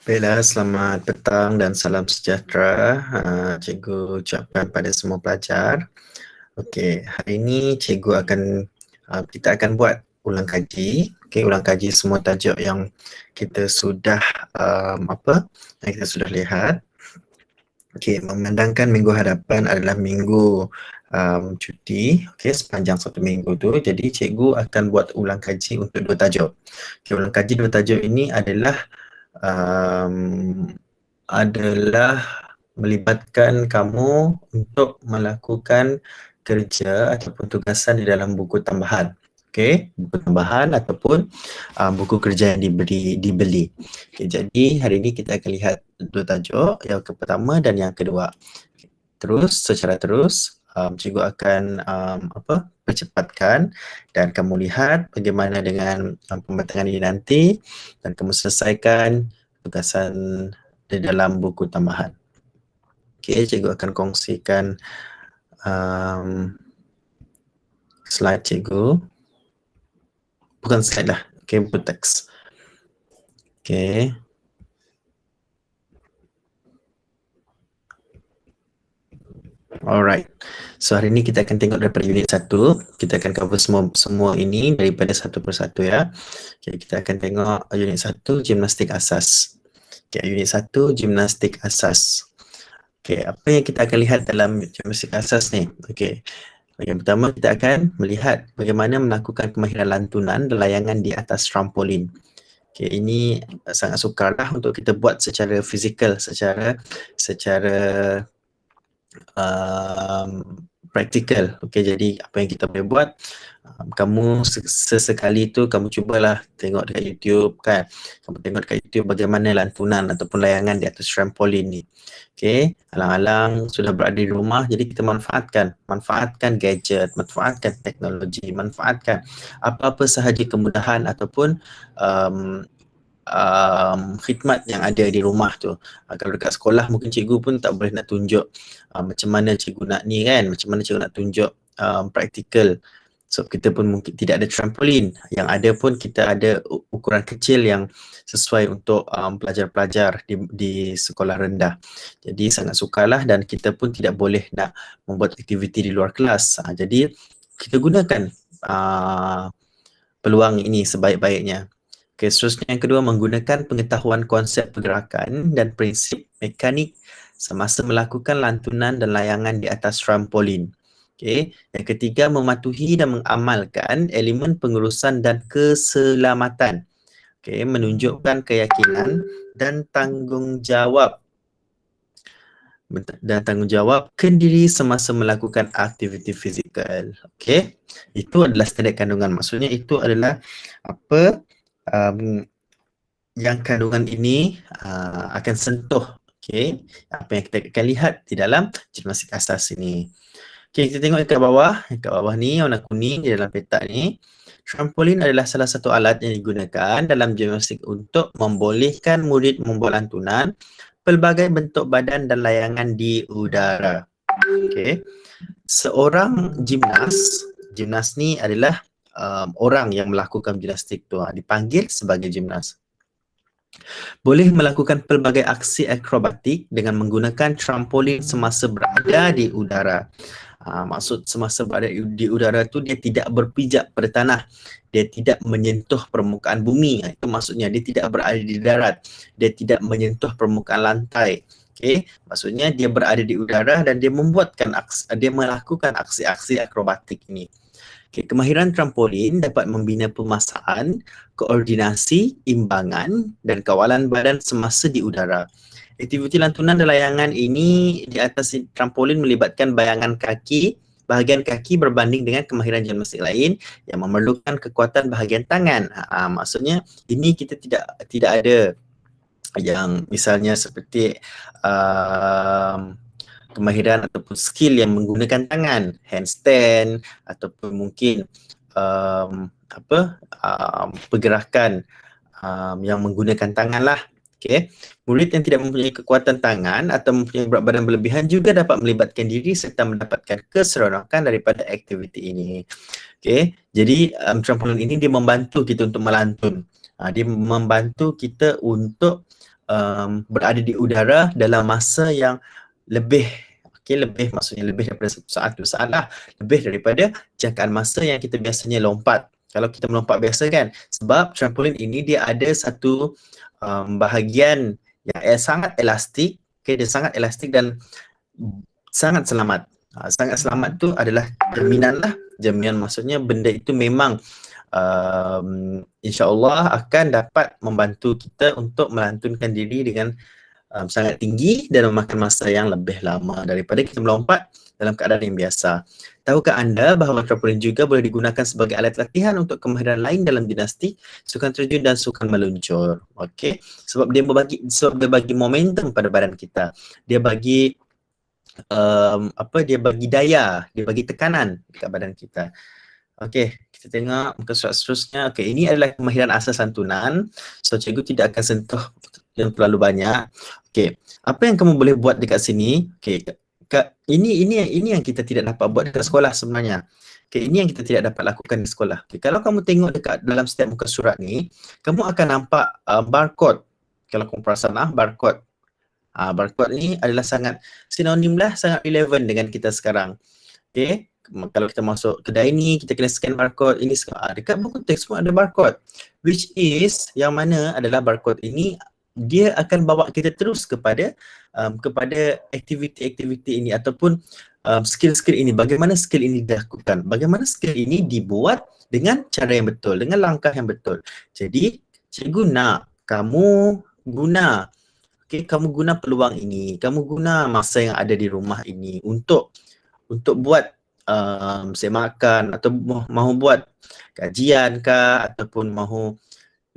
Baiklah, selamat petang dan salam sejahtera. Cikgu ucapkan pada semua pelajar. Okey, hari ini cikgu akan kita akan buat ulang kaji. Okey, ulang kaji semua tajuk yang kita sudah yang kita sudah lihat. Okey, memandangkan minggu hadapan adalah minggu cuti, okey, sepanjang satu minggu tu. Jadi cikgu akan buat ulang kaji untuk dua tajuk. Okey, ulang kaji dua tajuk ini adalah melibatkan kamu untuk melakukan kerja ataupun tugasan di dalam buku tambahan. Okey, buku tambahan ataupun buku kerja yang dibeli. Okey, jadi hari ini kita akan lihat dua tajuk, yang pertama dan yang kedua. Secara terus, cikgu akan percepatkan dan kamu lihat bagaimana dengan pembatangan ini nanti dan kamu selesaikan tugasan di dalam buku tambahan. Okey, cikgu akan kongsikan slide cikgu. Bukan slide lah, okey, buku teks. Okey. Alright. So hari ini kita akan tengok daripada unit 1. Kita akan cover semua ini daripada satu persatu ya. Okay, kita akan tengok unit 1 gimnastik asas. Okay, unit 1 gimnastik asas. Okay, apa yang kita akan lihat dalam gimnastik asas ni? Okay. Yang pertama kita akan melihat bagaimana melakukan kemahiran lantunan dan layangan di atas trampolin. Okay, ini sangat sukarlah untuk kita buat secara fizikal, secara praktikal. Okey, jadi apa yang kita boleh buat, kamu sesekali tu kamu cubalah tengok dekat YouTube kan. Kamu tengok dekat YouTube bagaimana lantunan ataupun layangan di atas trampolin ni. Okey, alang-alang sudah berada di rumah, jadi kita manfaatkan gadget, manfaatkan teknologi, manfaatkan apa-apa sahaja kemudahan ataupun khidmat yang ada di rumah tu. Kalau dekat sekolah mungkin cikgu pun tak boleh nak tunjuk macam mana cikgu nak ni kan, macam mana cikgu nak tunjuk praktikal. So kita pun mungkin tidak ada trampolin. Yang ada pun kita ada ukuran kecil yang sesuai untuk pelajar-pelajar di sekolah rendah. Jadi sangat sukarlah dan kita pun tidak boleh nak membuat aktiviti di luar kelas. Jadi kita gunakan peluang ini sebaik-baiknya. Okay, seterusnya yang kedua, menggunakan pengetahuan konsep pergerakan dan prinsip mekanik semasa melakukan lantunan dan layangan di atas trampolin. Okay. Yang ketiga, mematuhi dan mengamalkan elemen pengurusan dan keselamatan. Okay, menunjukkan keyakinan dan tanggungjawab kendiri semasa melakukan aktiviti fizikal. Okay, itu adalah standard kandungan. Maksudnya itu adalah apa yang kandungan ini akan sentuh, okay, apa yang kita akan lihat di dalam gimnastik asas ini. Okay, kita tengok dekat bawah ni warna kuning di dalam peta ni. Trampolin adalah salah satu alat yang digunakan dalam gimnastik untuk membolehkan murid membuat lantunan pelbagai bentuk badan dan layangan di udara. Okay. Seorang gimnas ni adalah orang yang melakukan gimnastik tu dipanggil sebagai gimnas. Boleh melakukan pelbagai aksi akrobatik dengan menggunakan trampolin semasa berada di udara. Maksud semasa berada di udara tu dia tidak berpijak pada tanah, dia tidak menyentuh permukaan bumi. Itu maksudnya dia tidak berada di darat, dia tidak menyentuh permukaan lantai. Okay, maksudnya dia berada di udara dan dia melakukan aksi-aksi akrobatik ini. Okay, kemahiran trampolin dapat membina pemasaan, koordinasi, imbangan dan kawalan badan semasa di udara. Aktiviti lantunan dan layangan ini di atas trampolin melibatkan bahagian kaki berbanding dengan kemahiran gimnastik lain yang memerlukan kekuatan bahagian tangan. Maksudnya ini kita tidak ada yang misalnya seperti kemahiran ataupun skill yang menggunakan tangan, handstand ataupun mungkin pergerakan yang menggunakan tangan lah. Okay. Murid yang tidak mempunyai kekuatan tangan atau mempunyai berat badan berlebihan juga dapat melibatkan diri serta mendapatkan keseronokan daripada aktiviti ini. Okay. Jadi trampolin ini dia membantu kita untuk melantun. Dia membantu kita untuk berada di udara dalam masa yang lebih, lebih maksudnya lebih daripada 1 saat, 2 saat lah, lebih daripada jangkaan masa yang kita biasanya lompat. Kalau kita melompat biasa kan, sebab trampolin ini dia ada satu bahagian yang sangat elastik, dia sangat elastik dan sangat selamat. Sangat selamat tu adalah jaminan lah. Jaminan maksudnya benda itu memang insya-Allah akan dapat membantu kita untuk melantunkan diri dengan sangat tinggi dan memakan masa yang lebih lama daripada kita melompat dalam keadaan yang biasa. Tahukah anda bahawa trampolin juga boleh digunakan sebagai alat latihan untuk kemahiran lain dalam dinasti, sukan terjun dan sukan meluncur. Okey, sebab dia bagi momentum pada badan kita. Dia bagi dia bagi daya, dia bagi tekanan dekat badan kita. Okey, kita tengok muka surat seterusnya. Okey, ini adalah kemahiran asas santunan. So, cikgu tidak akan sentuh yang terlalu banyak. Okey, apa yang kamu boleh buat dekat sini? Okey, ini yang kita tidak dapat buat dekat sekolah sebenarnya. Okey, ini yang kita tidak dapat lakukan di sekolah. Okay, kalau kamu tengok dekat dalam setiap muka surat ni, kamu akan nampak barcode. Kalau kamu perasan barcode. Barcode ni adalah sangat sinonim lah, sangat relevan dengan kita sekarang. Okey, kalau kita masuk kedai ni, kita kena scan barcode. Ini dekat buku teks pun ada barcode. Which is, yang mana adalah barcode ini, dia akan bawa kita terus kepada aktiviti-aktiviti ini ataupun skill-skill ini. Bagaimana skill ini dilakukan? Bagaimana skill ini dibuat dengan cara yang betul, dengan langkah yang betul. Jadi, cikgu nak kamu guna kamu guna peluang ini, kamu guna masa yang ada di rumah ini untuk buat semakan atau mahu buat kajian kah ataupun mahu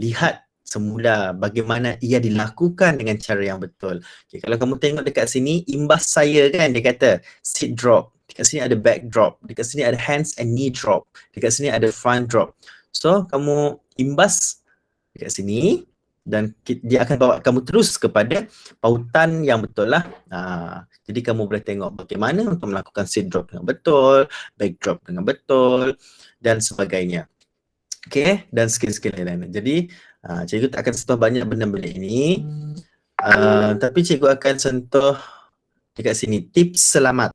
lihat semula bagaimana ia dilakukan dengan cara yang betul. Okay, kalau kamu tengok dekat sini, imbas saya kan dia kata sit drop, dekat sini ada back drop, dekat sini ada hands and knee drop, dekat sini ada front drop. So kamu imbas dekat sini dan dia akan bawa kamu terus kepada pautan yang betul lah. Jadi kamu boleh tengok bagaimana untuk melakukan sit drop dengan betul, back drop dengan betul dan sebagainya. Okay, dan skill-skill lain-lain. Jadi cikgu tak akan sentuh banyak benda-benda ini, tapi cikgu akan sentuh dekat sini, tips selamat.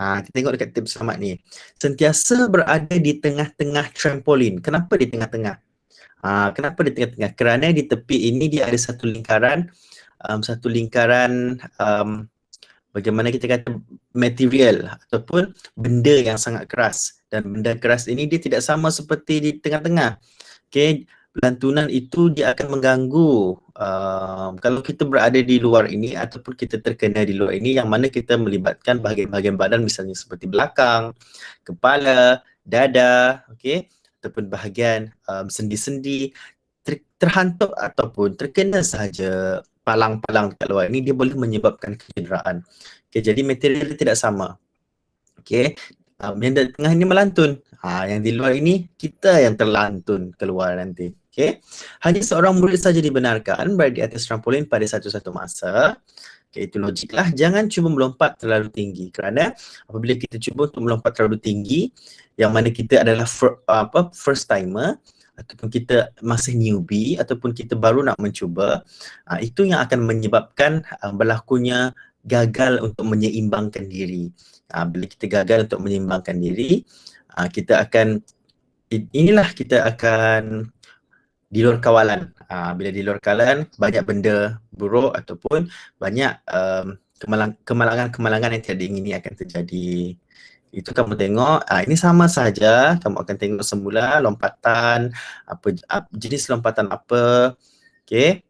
Kita tengok dekat tips selamat ni. Sentiasa berada di tengah-tengah trampolin. Kenapa di tengah-tengah? Kenapa di tengah-tengah? Kerana di tepi ini dia ada satu lingkaran, bagaimana kita kata material ataupun benda yang sangat keras, dan benda keras ini dia tidak sama seperti di tengah-tengah. Okay, lantunan itu dia akan mengganggu kalau kita berada di luar ini ataupun kita terkena di luar ini, yang mana kita melibatkan bahagian-bahagian badan misalnya seperti belakang, kepala, dada, okay, ataupun bahagian sendi-sendi terhantuk ataupun terkena sahaja palang-palang dekat luar ini, dia boleh menyebabkan kecederaan. Okay, jadi material dia tidak sama. Okay, yang di tengah ini melantun, yang di luar ini kita yang terlantun keluar nanti. Okay, hanya seorang murid saja dibenarkan berada di atas trampolin pada satu-satu masa. Okay, itu logik lah. Jangan cuba melompat terlalu tinggi, kerana apabila kita cuba untuk melompat terlalu tinggi, yang mana kita adalah first timer ataupun kita masih newbie ataupun kita baru nak mencuba, itu yang akan menyebabkan berlakunya gagal untuk menyeimbangkan diri. Bila kita gagal untuk menyeimbangkan diri, kita akan di luar kawalan. Bila di luar kawalan, banyak benda buruk ataupun banyak kemalangan-kemalangan yang tidak diingini akan terjadi. Itu kamu tengok, ini sama saja. Kamu akan tengok semula lompatan, jenis lompatan apa. Okay.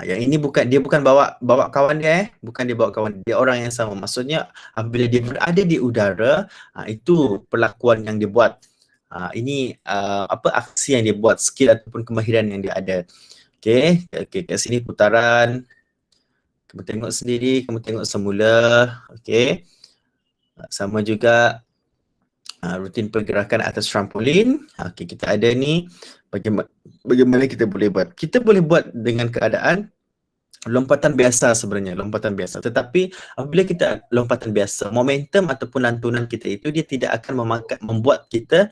Yang ini bukan bawa kawan dia, bukan dia bawa kawan, dia orang yang sama. Maksudnya bila dia berada di udara, itu perlakuan yang dia buat. Ini aksi yang dia buat, skill ataupun kemahiran yang dia ada. Okay, kat sini putaran. Kamu tengok sendiri, kamu tengok semula. Okay. Sama juga rutin pergerakan atas trampolin. Okay, kita ada ni bagaimana kita boleh buat. Kita boleh buat dengan keadaan lompatan biasa sebenarnya, lompatan biasa. Tetapi apabila kita lompatan biasa, momentum ataupun lantunan kita itu dia tidak akan membuat kita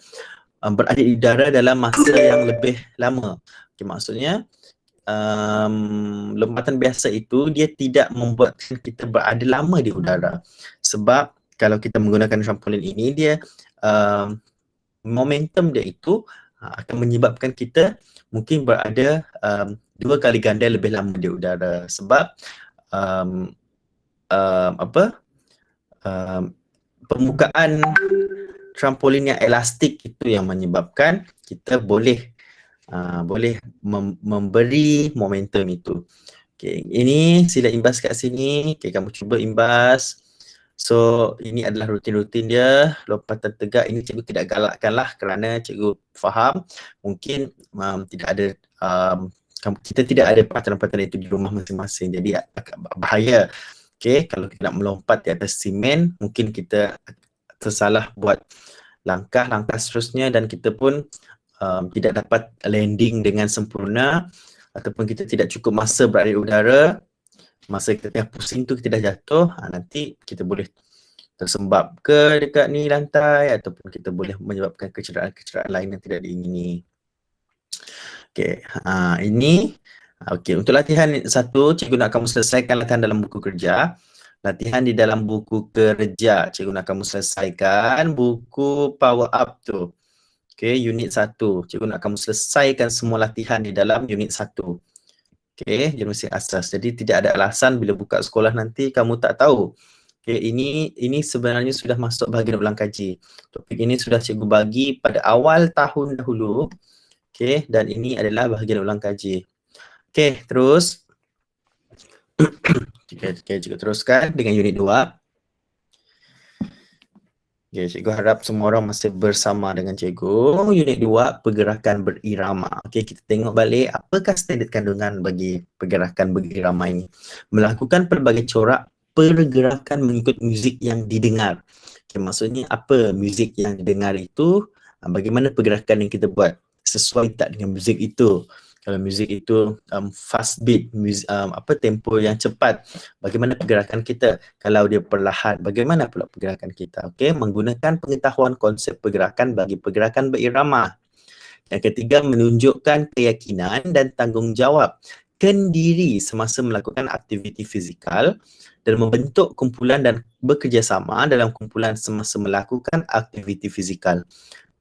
berada di udara dalam masa yang lebih lama. Okay, maksudnya lompatan biasa itu dia tidak membuatkan kita berada lama di udara. Sebab kalau kita menggunakan trampolin ini, dia momentum dia itu akan menyebabkan kita mungkin berada 2 kali ganda lebih lama di udara. Sebab um, permukaan trampolin yang elastik itu yang menyebabkan kita boleh memberi momentum itu. Okay, ini sila imbas kat sini. Okay, kamu cuba imbas. So, ini adalah rutin-rutin dia. Lompatan tegak ini cikgu tidak galakkan lah kerana cikgu faham mungkin tidak ada kita tidak ada peralatan-peralatan itu di rumah masing-masing. Jadi agak bahaya. Okay, kalau kita nak melompat di atas simen, mungkin kita tersalah buat langkah-langkah seterusnya dan kita pun tidak dapat landing dengan sempurna ataupun kita tidak cukup masa berada di udara. Masa kita tengah pusing tu kita dah jatuh, nanti kita boleh tersembab ke dekat ni lantai ataupun kita boleh menyebabkan kecederaan-kecederaan lain yang tidak diingini. Okey, ini okey, untuk latihan satu, cikgu nak kamu selesaikan latihan dalam buku kerja. Latihan di dalam buku kerja, cikgu nak kamu selesaikan buku power up tu. Okay, unit 1. Cikgu nak kamu selesaikan semua latihan di dalam unit 1. Okay, jurnalistik asas. Jadi tidak ada alasan bila buka sekolah nanti kamu tak tahu. Okay, ini sebenarnya sudah masuk bahagian ulang kaji. Topik ini sudah cikgu bagi pada awal tahun dahulu. Okay, dan ini adalah bahagian ulang kaji. Okay, terus. Okay, cikgu teruskan dengan unit 2. Okay, cikgu harap semua orang masih bersama dengan cikgu. Unit 2, pergerakan berirama. Okay, kita tengok balik apakah standard kandungan bagi pergerakan berirama ini. Melakukan pelbagai corak pergerakan mengikut muzik yang didengar. Okay, maksudnya apa muzik yang didengar itu, bagaimana pergerakan yang kita buat. Sesuai tak dengan muzik itu. Kalau muzik itu fast beat, tempo yang cepat, bagaimana pergerakan kita? Kalau dia perlahan, bagaimana pula pergerakan kita? Okey, menggunakan pengetahuan konsep pergerakan bagi pergerakan berirama. Yang ketiga, menunjukkan keyakinan dan tanggungjawab kendiri semasa melakukan aktiviti fizikal dan membentuk kumpulan dan bekerjasama dalam kumpulan semasa melakukan aktiviti fizikal.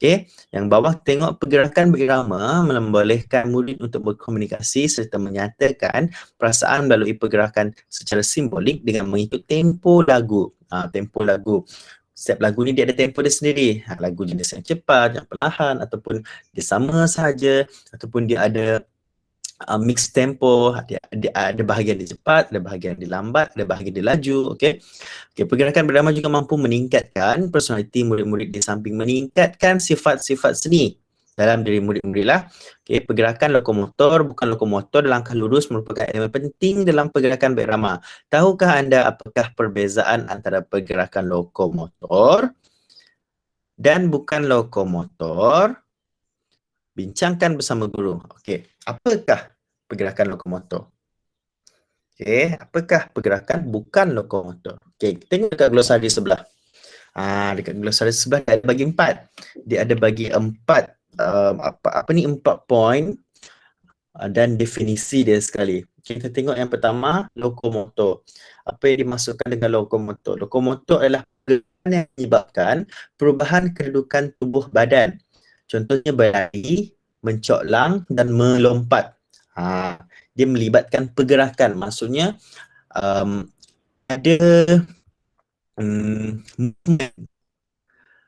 Okay. Yang bawah tengok pergerakan berirama membolehkan murid untuk berkomunikasi serta menyatakan perasaan melalui pergerakan secara simbolik dengan mengikut tempo lagu. Tempo lagu. Setiap lagu ni dia ada tempo dia sendiri. Lagu jenis yang cepat, yang perlahan ataupun dia sama sahaja ataupun dia ada mix tempo, dia ada bahagian dia cepat, ada bahagian dia lambat, ada bahagian dia laju. Okay. Okay, pergerakan berirama juga mampu meningkatkan personaliti murid-murid di samping meningkatkan sifat-sifat seni dalam diri murid-murid lah. Okay, pergerakan lokomotor bukan lokomotor langkah lurus merupakan elemen penting dalam pergerakan berirama. Tahukah anda apakah perbezaan antara pergerakan lokomotor dan bukan lokomotor? Bincangkan bersama guru. Okey, apakah pergerakan lokomotor? Okey, apakah pergerakan bukan lokomotor? Okey, tengok dekat glosari sebelah. Dekat glosari sebelah dia ada bagi 4. Dia ada bagi 4 apa ni 4 point dan definisi dia sekali. Okay, kita tengok yang pertama, lokomotor. Apa yang dimasukkan dengan lokomotor? Lokomotor adalah pergerakan yang menyebabkan perubahan kedudukan tubuh badan. Contohnya berlari, mencoklang dan melompat. Dia melibatkan pergerakan. Maksudnya ada movement.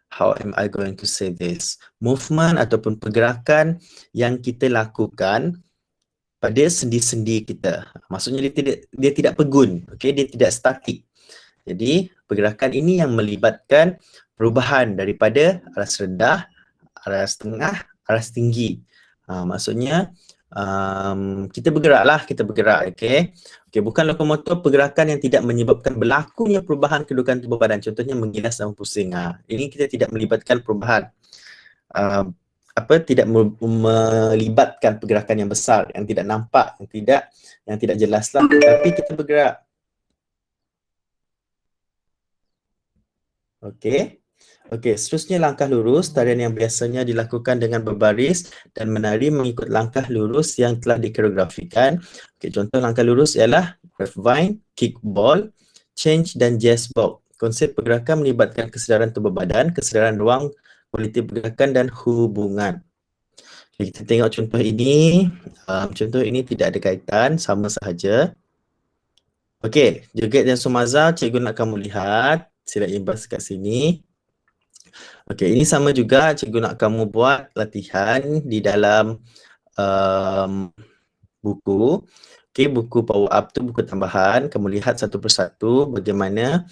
How am I going to say this? Movement ataupun pergerakan yang kita lakukan pada sendi-sendi kita. Maksudnya dia tidak pegun, okay? Dia tidak statik. Jadi pergerakan ini yang melibatkan perubahan daripada aras rendah, aras tengah, aras tinggi. Maksudnya kita bergerak, okay? Okay, bukan lokomotor, pergerakan yang tidak menyebabkan berlakunya perubahan kedudukan tubuh badan. Contohnya menggilas dan pusing. Ini kita tidak melibatkan perubahan. Tidak melibatkan pergerakan yang besar, yang tidak nampak, yang tidak jelas lah. Tapi kita bergerak. Okay. Okey, seterusnya langkah lurus, tarian yang biasanya dilakukan dengan berbaris dan menari mengikut langkah lurus yang telah dikoreografikan. Okey, contoh langkah lurus ialah grapevine, kickball, change dan jazz box. Konsep pergerakan melibatkan kesedaran tubuh badan, kesedaran ruang, kualiti pergerakan dan hubungan. Okay, kita tengok contoh ini. Contoh ini tidak ada kaitan, sama sahaja. Okey, joget dan sumaza, cikgu nak kamu lihat. Sila imbas kat sini. Okey, ini sama juga cikgu nak kamu buat latihan di dalam buku. Okey, buku power up tu buku tambahan. Kamu lihat satu persatu bagaimana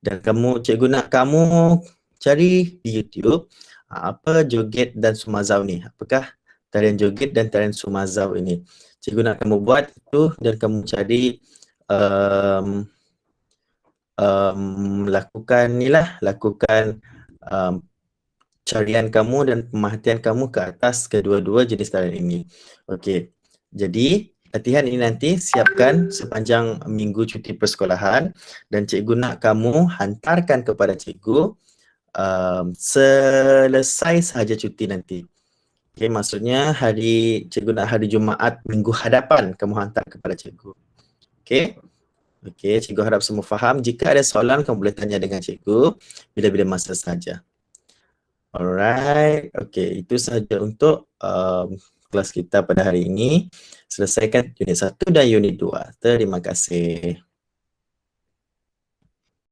dan cikgu nak kamu cari di YouTube apa joget dan sumazau ni. Apakah tarian joget dan tarian sumazau ini. Cikgu nak kamu buat itu dan kamu cari lakukan carian kamu dan pemerhatian kamu ke atas kedua-dua jenis tarian ini. Okey. Jadi, latihan ini nanti siapkan sepanjang minggu cuti persekolahan dan cikgu nak kamu hantarkan kepada cikgu selesai sahaja cuti nanti. Okey, maksudnya cikgu nak hari Jumaat minggu hadapan kamu hantar kepada cikgu. Okey. Okey, cikgu harap semua faham. Jika ada soalan, kamu boleh tanya dengan cikgu bila-bila masa saja. Alright, okey, itu sahaja untuk kelas kita pada hari ini. Selesaikan unit 1 dan unit 2. Terima kasih.